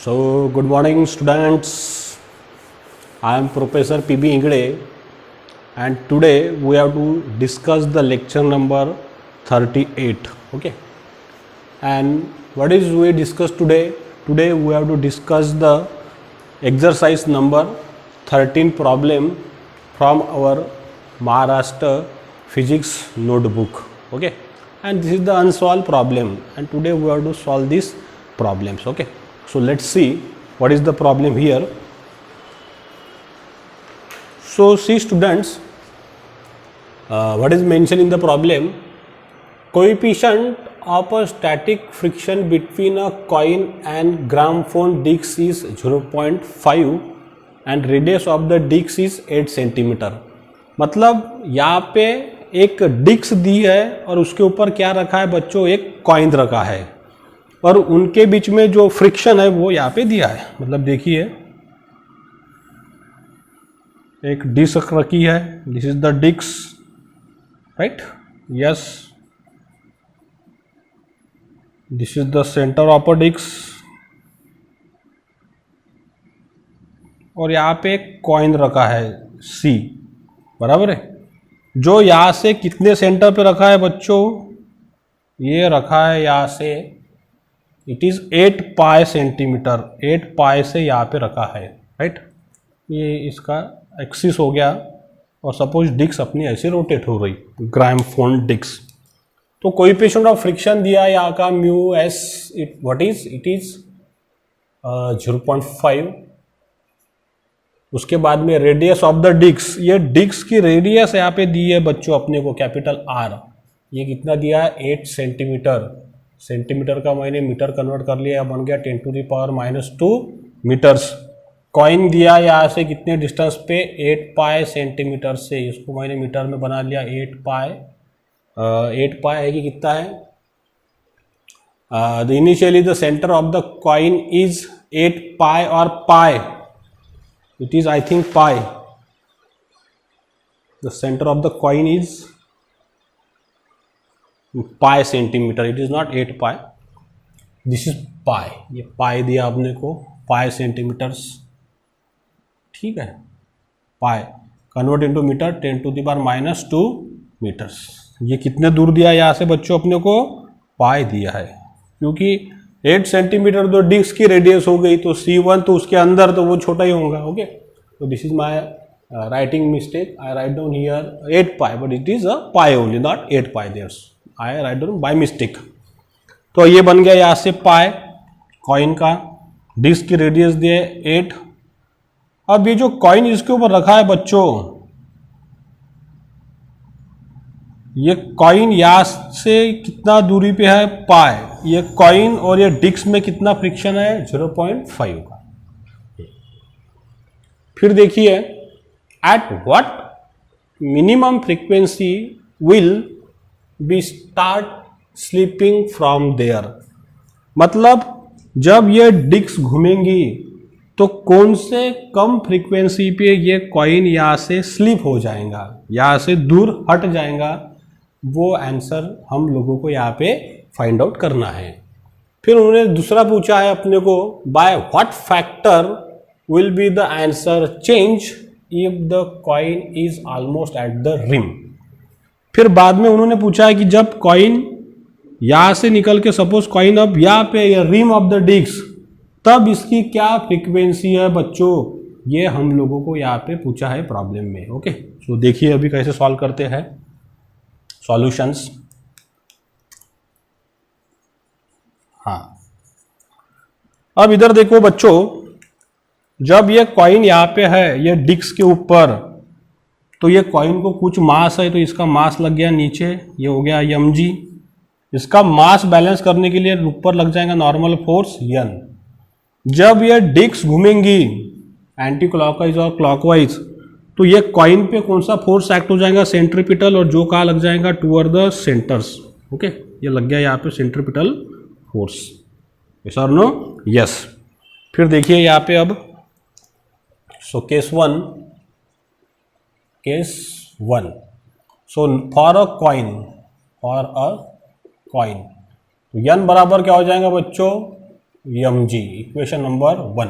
So, good morning students. I am Professor P.B. Ingde and today we have to discuss the lecture number 38. Okay. And what is we discuss today? Today we have to discuss the exercise number 13 problem from our Maharashtra physics notebook. Okay. And this is the unsolved problem and today we have to solve these problems. Okay. So let's see what is the problem here. So see students, what is mentioned in the problem? Coefficient of a static friction between a coin and gramophone disc is 0.5 and radius of the disc is 8 centimetre. मतलब यहाँ पे एक disc दी है और उसके ऊपर क्या रखा है बच्चों, एक कॉइन रखा है और उनके बीच में जो फ्रिक्शन है वो यहाँ पे दिया है. मतलब देखिए एक डिस्क रखी है, this is the disc, right, yes, this is the centre of a disc और यहाँ पे एक कॉइन रखा है C, बराबर है. जो यहाँ से कितने सेंटर पे रखा है बच्चों, ये रखा है यहाँ से, इट इज़ 8 पाई सेंटीमीटर, 8 पाई से यहाँ पे रखा है, राइट. ये इसका एक्सिस हो गया और सपोज डिस्क अपनी ऐसे रोटेट हो रही, ग्रामोफोन डिस्क. तो कोएफिशिएंट ऑफ फ्रिक्शन दिया है यहाँ का mu S, it what is, it is 0.5. उसके बाद में रेडियस ऑफ द डिस्क, ये डिस्क की रेडियस यहाँ पे दी है बच्चों अपने को कैपिटल आर. ये कितना दिया है, 8 सेंटीमीटर. सेंटीमीटर का मैंने मीटर कन्वर्ट कर लिया, बन गया 10⁻⁻2 मीटर्स. कॉइन दिया यहाँ से कितने डिस्टेंस पे, 8 पाई सेंटीमीटर से, इसको मैंने मीटर में बना लिया 8 पाई. 8 पाई है कि कितना है, the initially the centre of the coin is 8 pi और pi, it is I think pi. The centre of the coin is pi centimetre, it is not 8 pi, this is pi. ये pi दिया आपने को, pi centimetres, ठीक है. Pi convert into metre 10⁻⁻2 metres. ये कितने दूर दिया यहाँ से बच्चों अपने को, पाई दिया है, क्योंकि 8 सेंटीमीटर तो डिस्क की रेडियस हो गई, तो C1 तो उसके अंदर तो वो छोटा ही होगा. ओके, तो this is my writing mistake. I write down here 8 pi but it is a pi only, not 8 pi there's. I write down by mistake. तो ये बन गया यहाँ से पाई कॉइन का, डिस्क की रेडियस दिए 8. अब ये जो कॉइन इसके ऊपर रखा है बच्चों, ये कॉइन यहाँ से कितना दूरी पे है, पाई. ये कॉइन और ये डिस्क में कितना फ्रिक्शन है, 0.5 का. फिर देखिए at what minimum frequency will be start slipping from there. मतलब जब ये डिस्क घूमेंगी तो कौन से कम फ्रीक्वेंसी पे ये कॉइन यहाँ से स्लिप हो जाएगा, यहाँ से दूर हट जाएगा, वो आंसर हम लोगों को यहाँ पे फाइंड आउट करना है. फिर उन्होंने दूसरा पूछा है अपने को, by what factor will be the answer change if the coin is almost at the rim. फिर बाद में उन्होंने पूछा है कि जब कॉइन यहाँ से निकल के सपोज कॉइन अब यहाँ पे रिम ऑफ द डिस्क, तब इसकी क्या फ्रीक्वेंसी है बच्चों, ये हम लोगों को यहाँ पे पूछा है प्रॉब्लम में. ओके, तो देखिए अभी कैसे सॉल्व करते हैं सॉल्यूशंस. हाँ, अब इधर देखो बच्चों, जब ये कॉइन यहाँ पे है ये डिस्क के ऊपर, तो ये कॉइन को कुछ मास है, तो इसका मास लग गया नीचे, ये हो गया mg. इसका मास बैलेंस करने के लिए ऊपर लग जाएगा नॉर्मल फोर्स n. जब ये डिस्क घूमेंगी एंटी क्लॉकवाइज और क्लॉकवाइज, तो ये कॉइन पे कौन सा फोर्स एक्ट हो जाएगा, सेंट्रीपिटल, और जो कहाँ लग जाएगा, टूवर्ड द सेंटर्स. ओके, ये लग गया यहाँ पे सेंट्रीपिटल फोर्स. यस और नो, यस. फिर देखिए यहाँ पे अब, so case 1, so for a coin, तो n बराबर क्या हो जाएगा बच्चों, एम जी, इक्वेशन नंबर 1।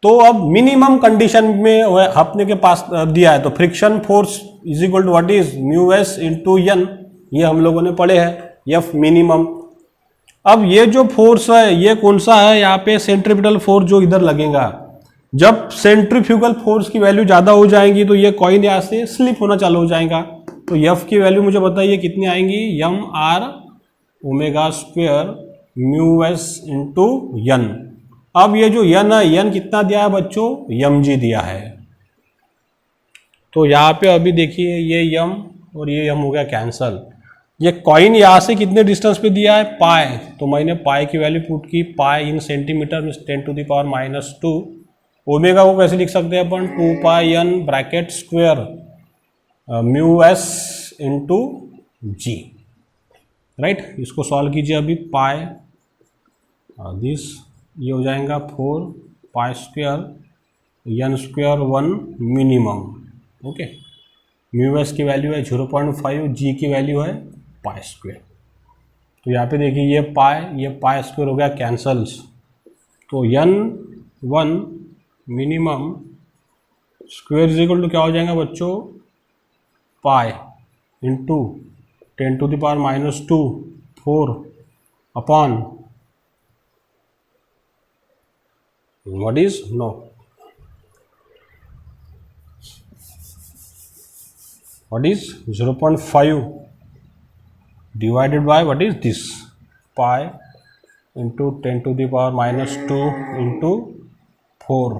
तो अब मिनिमम कंडीशन में अपने के पास दिया है, तो friction force is equal to what is mu s into N, ये हम लोगों ने पढ़े हैं, एफ मिनिमम। अब ये जो फोर्स है ये कौन सा है, यहाँ पे सेंट्रीपिटल फोर्स जो इधर लगेगा, जब सेंट्रीफ्यूगल फोर्स की वैल्यू ज़्यादा हो जाएगी तो ये कॉइन यहाँ से स्लिप होना चालू हो जाएगा। तो एफ की वैल्यू मुझे बताइए कितनी आएंगी, M R omega square mu s into N. अब ये जो एन है, एन कितना दिया है बच्चों, एम जी दिया है। तो यहाँ पे अभी देखिए ये एम और ये एम हो गया कैंसल। ये कॉइन यहाँ से कितने डिस्टेंस पे दिया है, पाई, तो मैंने पाई की वैल्यू पुट की, पाई इन सेंटीमीटर में 10⁻⁻²। ओमेगा को कैसे लिख सकते हैं अपन, 2 pi n bracket square mu s into g, right. इसको सॉल्व कीजिए अभी, पाई दिस ये हो जाएगा 4 pi square n square 1 minimum, okay. Mu s की वैल्यू है 0.5, जी की वैल्यू है पाई स्क्वेयर। तो यहाँ पे देखिए ये पाई स्क्वेयर हो गया कैंसल्स, तो N 1 minimum square is equal to क्या हो जाएगा बच्चों, pi into 10⁻⁻², 4 upon what is no what is 0.5 divided by what is this, pi into 10⁻⁻² into 4,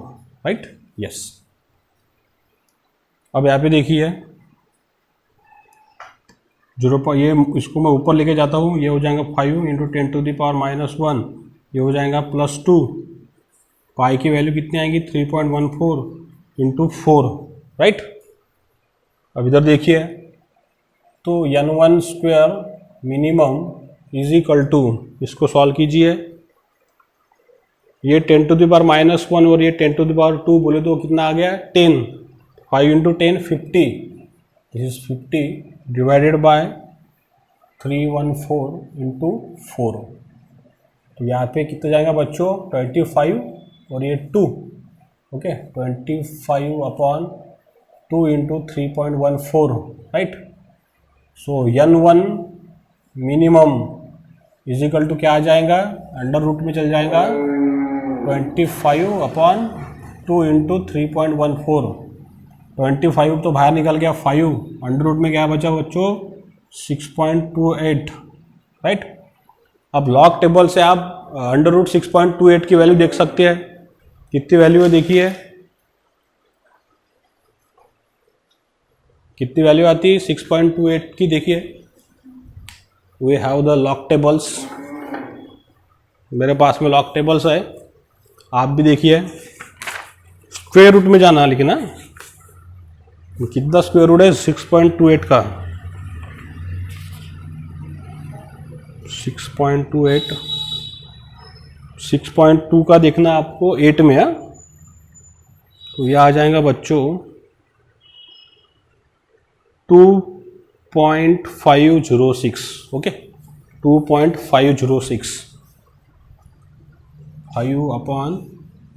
right, yes। अब यहाँ पे देखिए ये इसको मैं ऊपर लेके जाता हूँ, ये हो जाएगा 5 इंटू 10⁻⁻1, ये हो जाएगा +2, पाई की वैल्यू कितनी आएगी 3.14 इंटू 4, राइट। अब इधर देखिए, तो n1 square minimum is equal to, इसको सॉल्व कीजिए, ये 10⁻⁻1 और ये 10⁻2 बोले तो कितना आ गया 10, 5 into 10 50, this is 50 divided by 314 into 4, तो यहाँ पे कितना जाएगा बच्चों 25 और ये 2, okay, 25 upon 2 into 3.14, right. So n1 minimum is equal to क्या आ जाएगा, अंडर रूट में चल जाएगा 25 अपॉन 2 इंटू 3.14, 25 तो बाहर निकल गया 5, अंडर रूट में क्या बचा बच्चों 6.28, राइट। अब लॉग टेबल से आप अंडर रूट 6.28 की वैल्यू देख सकते हैं, कितनी वैल्यू है देखिए, कितनी वैल्यू आती है 6.28 की, देखिए we have the log tables, मेरे पास में लॉग टेबल्स है, आप भी देखिए। स्क्वायर रूट में जाना, लेकिन ना कितना स्क्वायर रूट है 6.28 का, 6.28, 6.2 का देखना आपको 8 में है, तो यह आ जाएगा बच्चों 2.506, ओके, 2.506, 5 अपॉन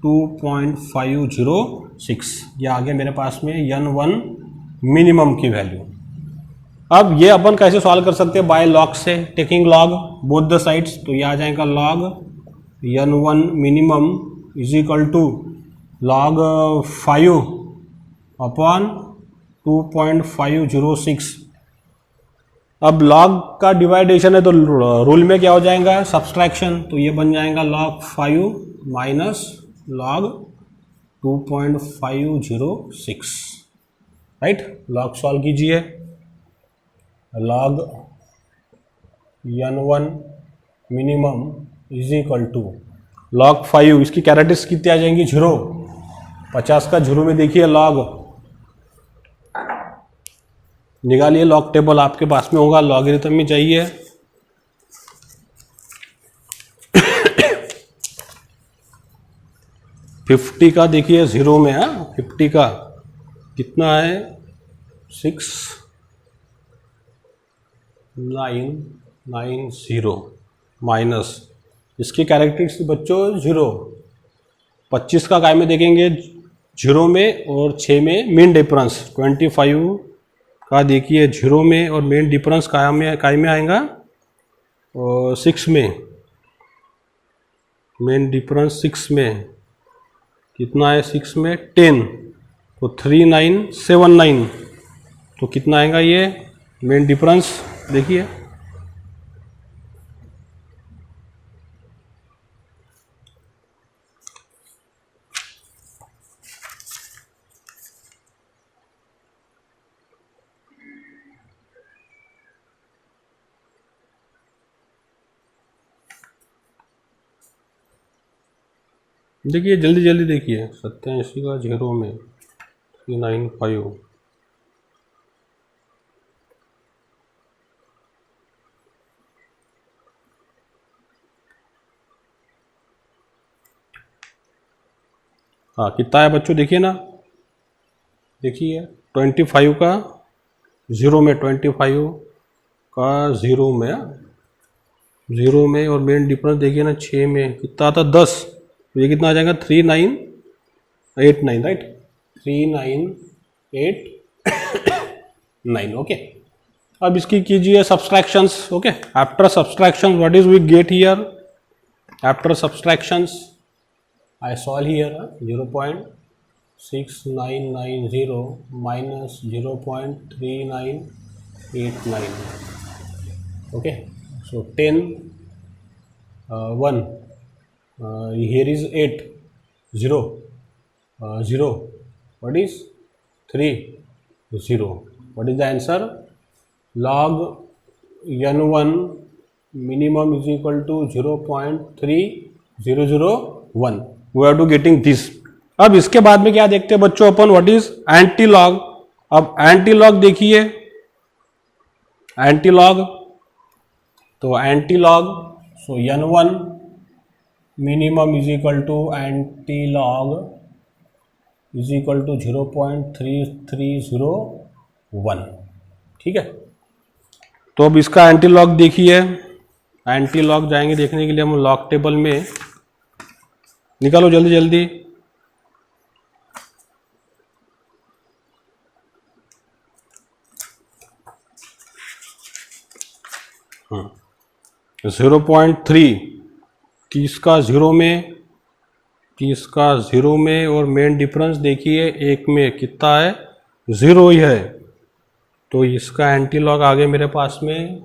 2.506, ये आ गया मेरे पास में n1 मिनिमम की वैल्यू। अब ये अपन कैसे सॉल्व कर सकते हैं, बाय लॉग से, taking log both the sides, तो ये आ जाएगा log n1 minimum is equal to log 5 upon 2.506। अब लॉग का डिवाइडेशन है तो रूल में क्या हो जाएगा सब्सट्रैक्शन, तो ये बन जाएगा log 5 minus log 2.506, right. Log solve कीजिए, log n1 minimum is equal to log 5, इसकी कैरेक्टरिस्टिक्स कितनी आ जाएंगी 0, 50 का 0 में देखिए log, निकालिए लॉग टेबल, आपके पास में होगा, लॉगरिथम में चाहिए। फिफ्टी का देखिए 0 में है, 50 का कितना है 6990 माइनस इसकी कैरेक्टरिस्टिक बच्चों 0। 25 का काय में देखेंगे 0 में और 6 में मीन डिफरेंस। 25 का देखिए 0 में और मेन डिफरेंस काय में आएगा और 6 में। मेन डिफरेंस 6 में कितना है? 6 में 10, तो 3979। तो कितना आएगा ये मेन डिफरेंस? देखिए देखिए जल्दी जल्दी देखिए। 87 का 0 में 395। हाँ कितना है बच्चों? देखिए ना, देखिए 25 का 0 में, 25 का 0 में, 0 में और मेन डिफरेंस देखिए ना 6 में कितना आता? 10। तो ये कितना आ जाएगा? 3989, राइट? 3989। ओके, अब इसकी कीजिए subtractions. Okay, after subtraction what is we get here? After subtractions I solve here 0.6990 minus 0.3989. Okay, so 10, 1, here is 8, 0, 0, what is 3, 0. What is the answer? Log n1 minimum is equal to 0.3001. We are to getting this. अब इसके बाद में क्या देखते हैं बच्चों अपन? What is anti log? अब एंटी लॉग देखिए, एंटी लॉग, तो anti log, so n1 minimum is equal to anti log is equal to 0.3301। ठीक है, तो अब इसका एंटी लॉग देखिए। एंटी लॉग जाएंगे देखने के लिए हम लॉग टेबल में। निकालो जल्दी जल्दी। हाँ, 0.3 30 का 0 में, 30 का 0 में और मेन डिफरेंस देखिए 1 में कितना है? 0 ही है। तो इसका एंटी लॉग आ गया मेरे पास में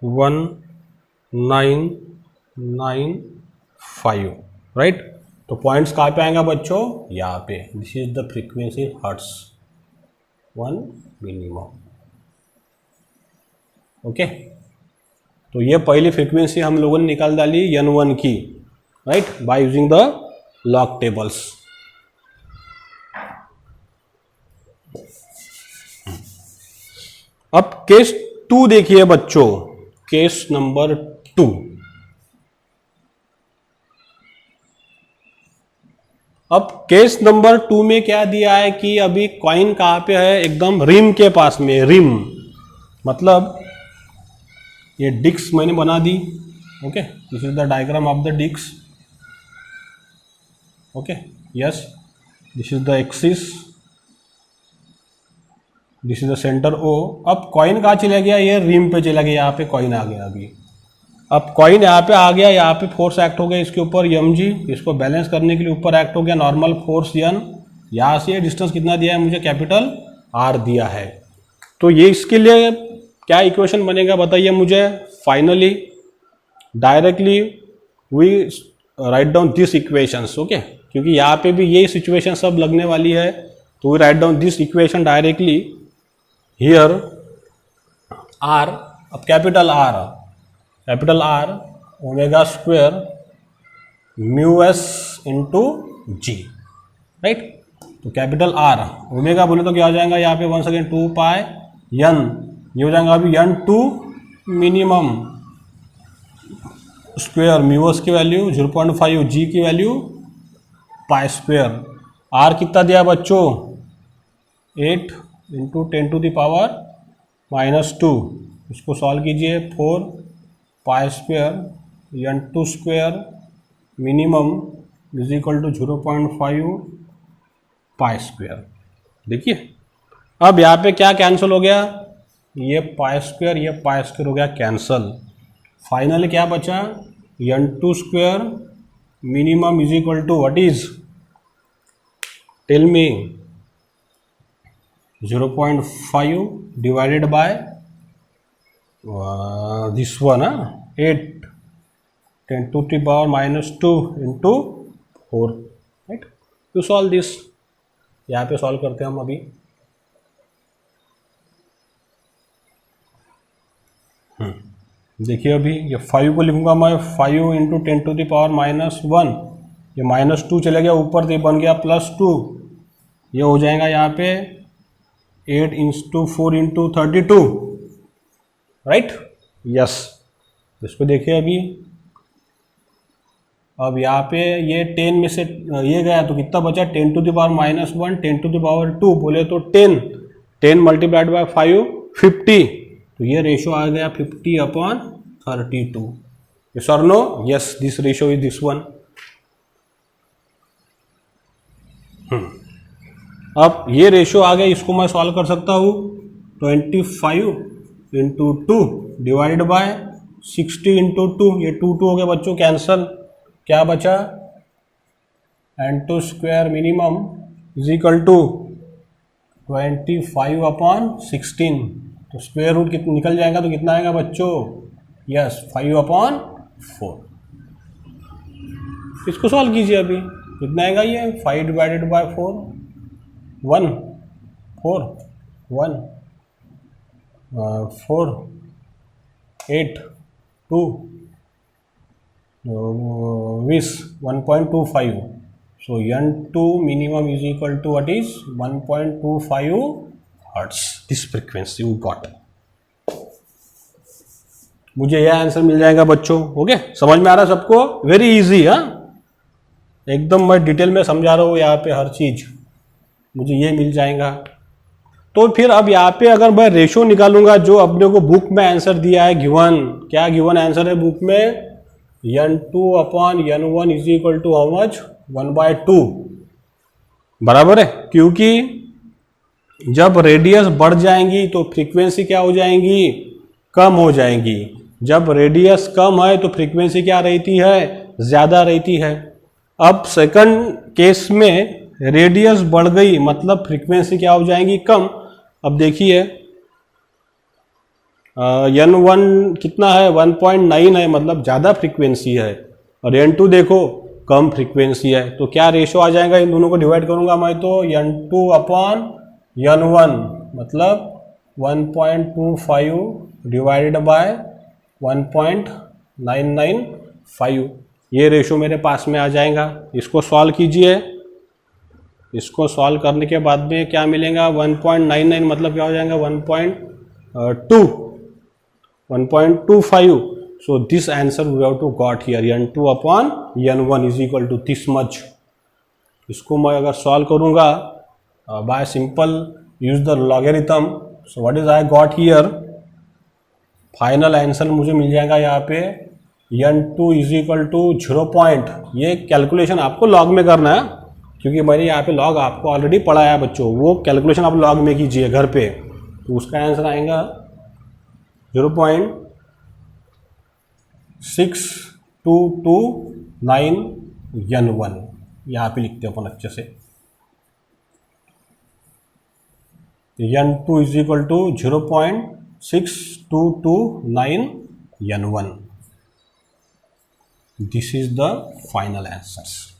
1995, राइट? तो पॉइंट्स कहाँ पे आएगा बच्चों? यहाँ पे। This is the frequency hertz 1 minimum. Okay, तो ये पहली फ्रीक्वेंसी हम लोगों ने निकाल डाली n1 की, right, by using the log tables. अब केस 2 देखिए बच्चों, केस नंबर 2। अब केस नंबर 2 में क्या दिया है कि अभी कॉइन कहाँ पे है? एकदम रिम के पास में। रिम मतलब ये डिस्क मैंने बना दी। Okay, this is the diagram of the disc. Okay, yes, this is the axis, this is the centre O. अब कॉइन कहाँ चला गया? ये रिम पे चला गया, यहाँ पे कॉइन आ गया अभी। अब कॉइन यहाँ पे आ गया, यहाँ पे फोर्स एक्ट हो गया इसके ऊपर mg, इसको बैलेंस करने के लिए ऊपर एक्ट हो गया नॉर्मल फोर्स n। यहाँ से डिस्टेंस कितना दिया है मुझे? कैपिटल R दिया है। तो ये इसके लिए क्या इक्वेशन बनेगा बताइए मुझे? Finally directly we write down this equations. Okay, क्योंकि यहाँ पे भी यही सिचुएशन सब लगने वाली है, तो we write down this equation directly here. R, अब capital R omega square mu s into g, right? तो कैपिटल R ओमेगा बोले तो क्या हो जाएगा यहाँ पे? 1 सेकेंड 2 पाई n, ये हो जाएगा अभी n2 minimum square mu s की वैल्यू 0.5, जी की वैल्यू पाई स्क्वायर। R कितना दिया बच्चों? 8 इंटू 10⁻⁻²। इसको सॉल्व कीजिए, 4 pi square n2 square minimum is equal to 0.5 pi square. देखिए अब यहाँ पे क्या कैंसिल हो गया, ये पाई स्क्वायर हो गया कैंसल। फाइनली क्या बचा, n2 square minimum is equal to what is, tell me, 0.5 divided by this one 8 10 to the power -2 into 4, right. To solve this, यहाँ पे सॉल्व करते हैं हम अभी। देखिए अभी ये 5 को लिखूंगा मैं, 5 इंटू 10 to the power -1, ये -2 चले गया ऊपर, तो ये बन गया +2, ये हो जाएगा यहाँ पे 8 इंटू 4 इंटू 32, राइट, यस। इसको देखिए अभी, अब यहाँ पे ये 10 में से ये गया तो कितना बचा, 10 to the power -1 10 to the power 2 बोले तो 10 मल्टीप्लाइड बाय 5 50, तो ये रेशो आ गया 50/32। यस और no, yes this ratio is this one. अब ये रेशो आ गया, इसको मैं सॉल्व कर सकता हूँ, 25 इंटू 2 डिवाइडेड बाय 60 इंटू 2, ये 2 हो गया बच्चों कैंसल, क्या बचा, n2 square minimum is equal to 25/16, तो स्क्वायर रूट कितना निकल जाएगा, तो कितना आएगा बच्चों, यस 5/4। इसको सॉल्व कीजिए अभी, कितना आएगा ये, 5 divided by 4 1 4 1 4 8 2 20 1.25, so n2 minimum is equal to what is 1.25 hertz, this frequency we got। मुझे यह आंसर मिल जाएगा बच्चों, ओके, समझ में आ रहा है सबको, वेरी इजी, हाँ एकदम मैं डिटेल में समझा रहा हूँ यहाँ पे हर चीज, मुझे ये मिल जाएगा। तो फिर अब यहाँ पे अगर मैं रेशो निकालूंगा जो अपने को बुक में आंसर दिया है, गिवन, क्या गिवन आंसर है बुक में, n2/n1 is equal to how much, 1/2, बराबर है, क्योंकि जब रेडियस बढ़ जाएंगी तो फ्रीक्वेंसी क्या हो जाएंगी, कम हो जाएंगी। जब रेडियस कम है तो फ्रीक्वेंसी क्या रहती है, ज़्यादा रहती है। अब सेकंड केस में रेडियस बढ़ गई मतलब फ्रीक्वेंसी क्या हो जाएंगी, कम। अब देखिए n1 कितना है, 1.9 है, मतलब ज़्यादा फ्रीक्वेंसी है, और n2 देखो कम फ्रीक्वेंसी है, तो क्या रेशो आ जाएगा, इन दोनों को डिवाइड करूंगा मैं तो n2/n1 मतलब 1.25 डिवाइडेड बाय 1.995, ये रेशो मेरे पास में आ जाएगा। इसको सॉल्व कीजिए, इसको सॉल्व करने के बाद में क्या मिलेगा, 1.99 मतलब क्या हो जाएगा, 1.25, so this answer we have to got here, n2/n1 is equal to this much। इसको मैं अगर सॉल्व करूंगा bye simple use the logarithm, so what is I got here, final answer मुझे मिल जाएगा यहाँ पे n2 इज इक्वल टू 0. ये calculation आपको लॉग में करना है, क्योंकि मैंने यहाँ पे लॉग आपको ऑलरेडी पढ़ाया है बच्चों, वो कैलकुलेशन आप लॉग में कीजिए घर पे, तो उसका आंसर आएगा 0.6229 n1, यहाँ पे लिखते हैं अपन अच्छे से, n2 is equal to 0.6229 n1, this is the final answers.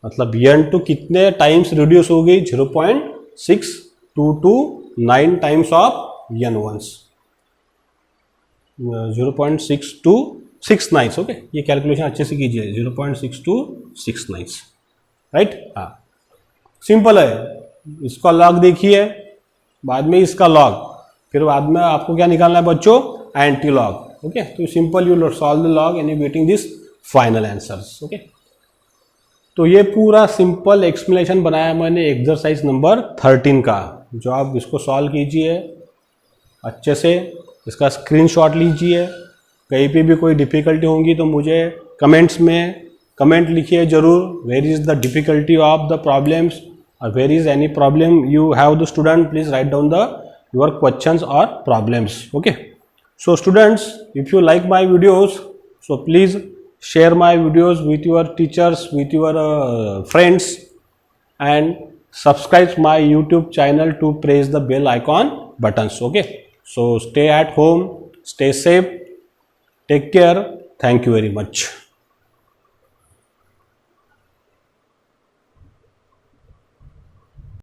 मतलब n2 कितने टाइम्स रिड्यूस हो गई, 0.6229 टाइम्स ऑफ n1s, 0.6269, ओके, ये कैलकुलेशन अच्छे से कीजिए, 0.6269, राइट, हाँ सिंपल है। इसका लॉग देखिए, बाद में इसका लॉग, फिर बाद में आपको क्या निकालना है बच्चों, एंटी लॉग, ओके। तो simple you solve the log and you getting this final answers, okay. तो ये पूरा सिंपल एक्सप्लेनेशन बनाया मैंने एक्सरसाइज नंबर 13 का, जो आप इसको सॉल्व कीजिए अच्छे से, इसका स्क्रीनशॉट लीजिए, कहीं पे भी कोई डिफ़िकल्टी होंगी तो मुझे कमेंट्स में कमेंट लिखिए ज़रूर, where is the difficulty of the problems और where is any problem you have the student, please write down the your questions और problems. Okay, so students, if you like my videos, so please share my videos with your teachers, with your friends, and subscribe my YouTube channel to press the bell icon buttons. Okay, so stay at home, stay safe, take care, thank you very much.